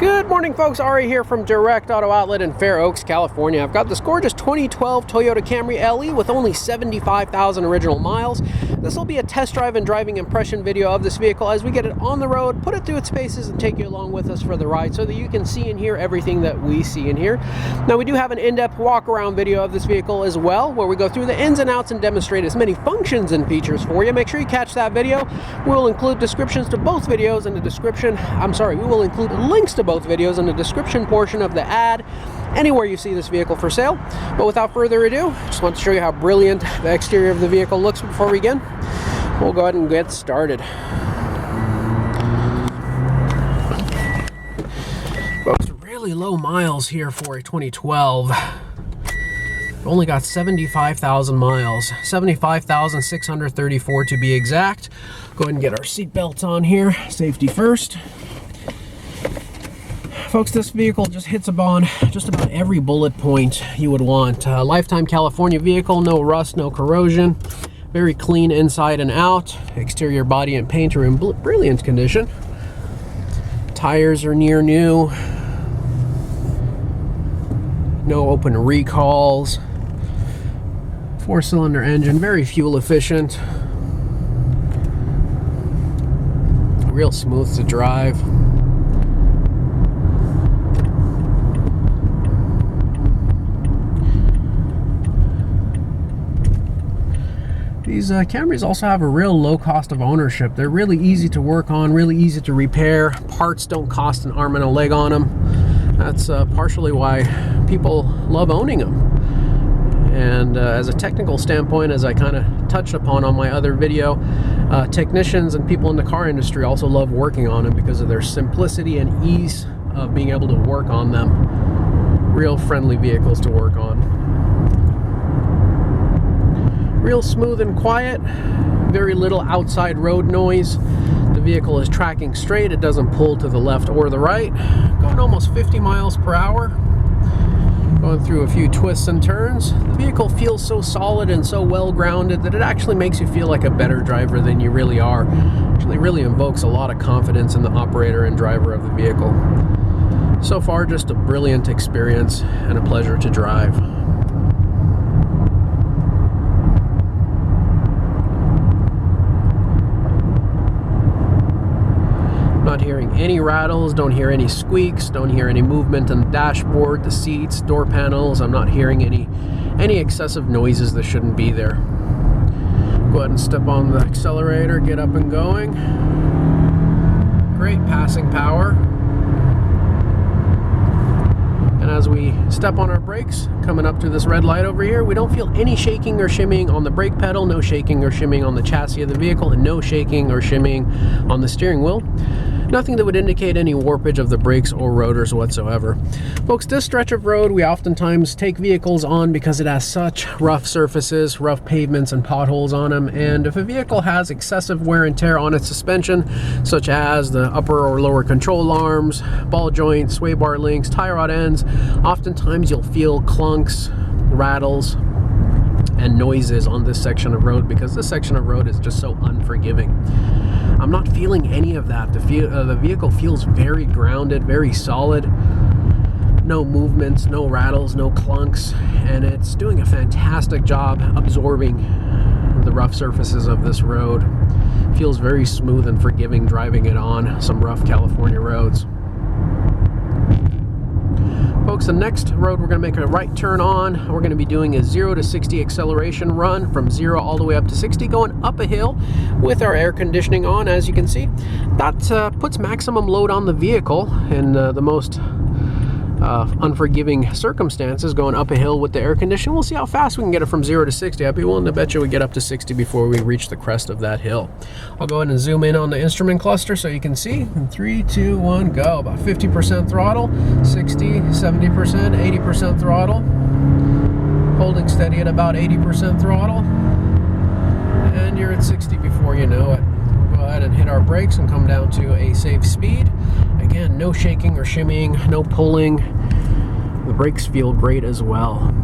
Good morning, folks. Ari here from Direct Auto Outlet in Fair Oaks, California. I've got this gorgeous 2012 Toyota Camry LE with only 75,000 original miles. This will be a test drive and driving impression video of this vehicle as we get it on the road, put it through its paces, and take you along with us for the ride so that you can see and hear everything that we see and hear. Now, we do have an in-depth walk-around video of this vehicle as well, where we go through the ins and outs and demonstrate as many functions and features for you. Make sure you catch that video. We'll include descriptions to both videos in the description. We will include links to both videos in the description portion of the ad anywhere you see this vehicle for sale. But without further ado, just want to show you how brilliant the exterior of the vehicle looks before we begin. We'll go ahead and get started. Folks, really low miles here for a 2012. Only got 75,000 miles, 75,634 to be exact. Go ahead and get our seat belts on here, safety first. Folks, this vehicle just hits upon just about every bullet point you would want. Lifetime California vehicle, no rust, no corrosion. Very clean inside and out. Exterior body and paint are in brilliant condition. Tires are near new. No open recalls. 4-cylinder engine, very fuel efficient. Real smooth to drive. These Camrys also have a real low cost of ownership. They're really easy to work on, really easy to repair. Parts don't cost an arm and a leg on them. That's partially why people love owning them. And as a technical standpoint, as I kind of touched upon on my other video, technicians and people in the car industry also love working on them because of their simplicity and ease of being able to work on them. Real friendly vehicles to work on. Real smooth and quiet, very little outside road noise. The vehicle is tracking straight, it doesn't pull to the left or the right. Going almost 50 miles per hour. Going through a few twists and turns. The vehicle feels so solid and so well grounded that it actually makes you feel like a better driver than you really are. Actually really invokes a lot of confidence in the operator and driver of the vehicle. So far, just a brilliant experience and a pleasure to drive. Not hearing any rattles, don't hear any squeaks, don't hear any movement on the dashboard, the seats, door panels. I'm not hearing any excessive noises that shouldn't be there. Go ahead and step on the accelerator, get up and going. Great passing power. And as we step on our brakes, coming up to this red light over here, we don't feel any shaking or shimmying on the brake pedal, no shaking or shimmying on the chassis of the vehicle, and no shaking or shimmying on the steering wheel. Nothing that would indicate any warpage of the brakes or rotors whatsoever. Folks, this stretch of road we oftentimes take vehicles on because it has such rough surfaces, rough pavements and potholes on them, and if a vehicle has excessive wear and tear on its suspension, such as the upper or lower control arms, ball joints, sway bar links, tie rod ends, oftentimes you'll feel clunks, rattles, and noises on this section of road because this section of road is just so unforgiving. I'm not feeling any of that. The vehicle feels very grounded, very solid. No movements, no rattles, no clunks, and it's doing a fantastic job absorbing the rough surfaces of this road. Feels very smooth and forgiving driving it on some rough California roads. Folks, the next road we're going to make a right turn on. We're going to be doing a 0 to 60 acceleration run from 0 all the way up to 60, going up a hill with our air conditioning on, as you can see. That puts maximum load on the vehicle in the most unforgiving circumstances, going up a hill with the air conditioning. We'll see how fast we can get it from 0 to 60. I'd be willing to bet you we get up to 60 before we reach the crest of that hill. I'll go ahead and zoom in on the instrument cluster so you can see. In 3, 2, 1, go. About 50% throttle, 60, 70%, 80% throttle. Holding steady at about 80% throttle. And you're at 60 before you know it. We'll go ahead and hit our brakes and come down to a safe speed. Again, no shaking or shimmying, no pulling. The brakes feel great as well.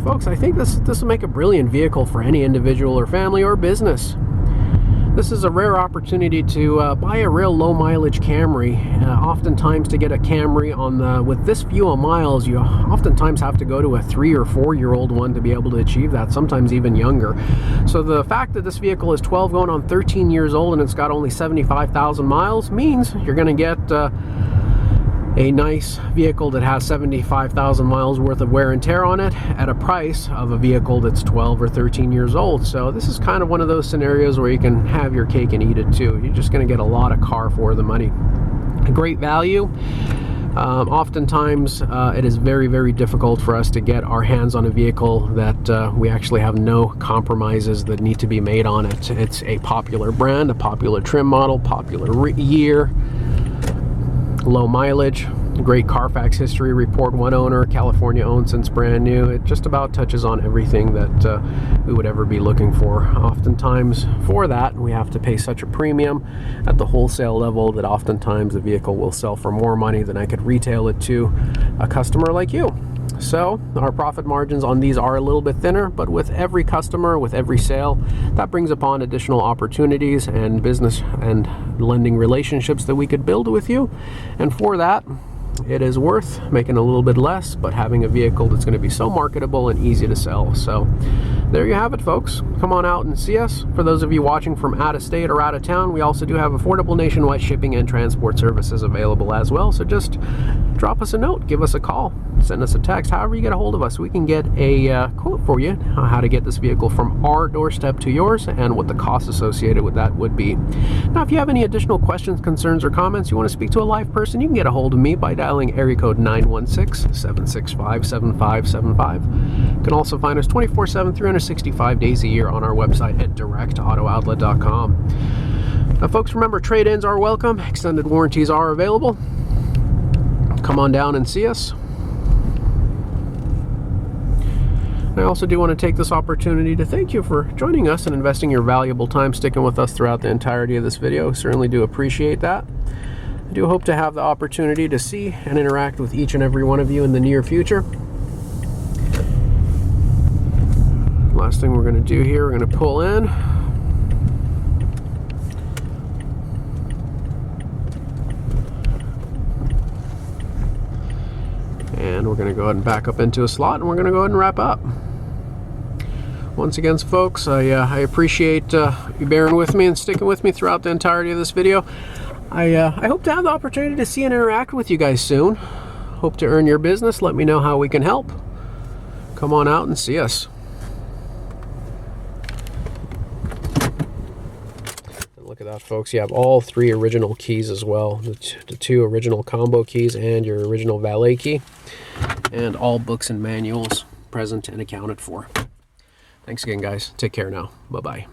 Folks, I think this will make a brilliant vehicle for any individual or family or business. This is a rare opportunity to buy a real low mileage Camry. Oftentimes to get a Camry with this few of miles, you oftentimes have to go to a 3 or 4 year old one to be able to achieve that, sometimes even younger. So the fact that this vehicle is 12 going on 13 years old and it's got only 75,000 miles means you're going to get a nice vehicle that has 75,000 miles worth of wear and tear on it at a price of a vehicle that's 12 or 13 years old. So this is kind of one of those scenarios where you can have your cake and eat it too. You're just going to get a lot of car for the money. Great value. Oftentimes it is very, very difficult for us to get our hands on a vehicle that we actually have no compromises that need to be made on it. It's a popular brand, a popular trim model, popular year, low mileage, great Carfax history report, one owner, California owned since brand new. It just about touches on everything that we would ever be looking for. Oftentimes for that we have to pay such a premium at the wholesale level that oftentimes the vehicle will sell for more money than I could retail it to a customer like you. So our profit margins on these are a little bit thinner, but with every customer, with every sale, that brings upon additional opportunities and business and lending relationships that we could build with you. And for that, it is worth making a little bit less, but having a vehicle that's going to be so marketable and easy to sell. So there you have it, folks. Come on out and see us. For those of you watching from out of state or out of town, we also do have affordable nationwide shipping and transport services available as well. So just drop us a note, give us a call, send us a text, however you get a hold of us. We can get a quote for you on how to get this vehicle from our doorstep to yours and what the cost associated with that would be. Now, if you have any additional questions, concerns, or comments, you want to speak to a live person, you can get a hold of me by dialing area code 916-765-7575. You can also find us 24/7, 365 days a year on our website at directautooutlet.com. Now, folks, remember, trade-ins are welcome, extended warranties are available. Come on down and see us. I also do want to take this opportunity to thank you for joining us and investing your valuable time sticking with us throughout the entirety of this video. Certainly do appreciate that. I do hope to have the opportunity to see and interact with each and every one of you in the near future. Last thing we're going to do here, we're going to pull in. And we're going to go ahead and back up into a slot, and we're going to go ahead and wrap up. Once again, folks, I appreciate you bearing with me and sticking with me throughout the entirety of this video. I hope to have the opportunity to see and interact with you guys soon. Hope to earn your business. Let me know how we can help. Come on out and see us. Look at that, folks. You have all 3 original keys as well. The 2 original combo keys and your original valet key. And all books and manuals present and accounted for. Thanks again, guys. Take care now. Bye-bye.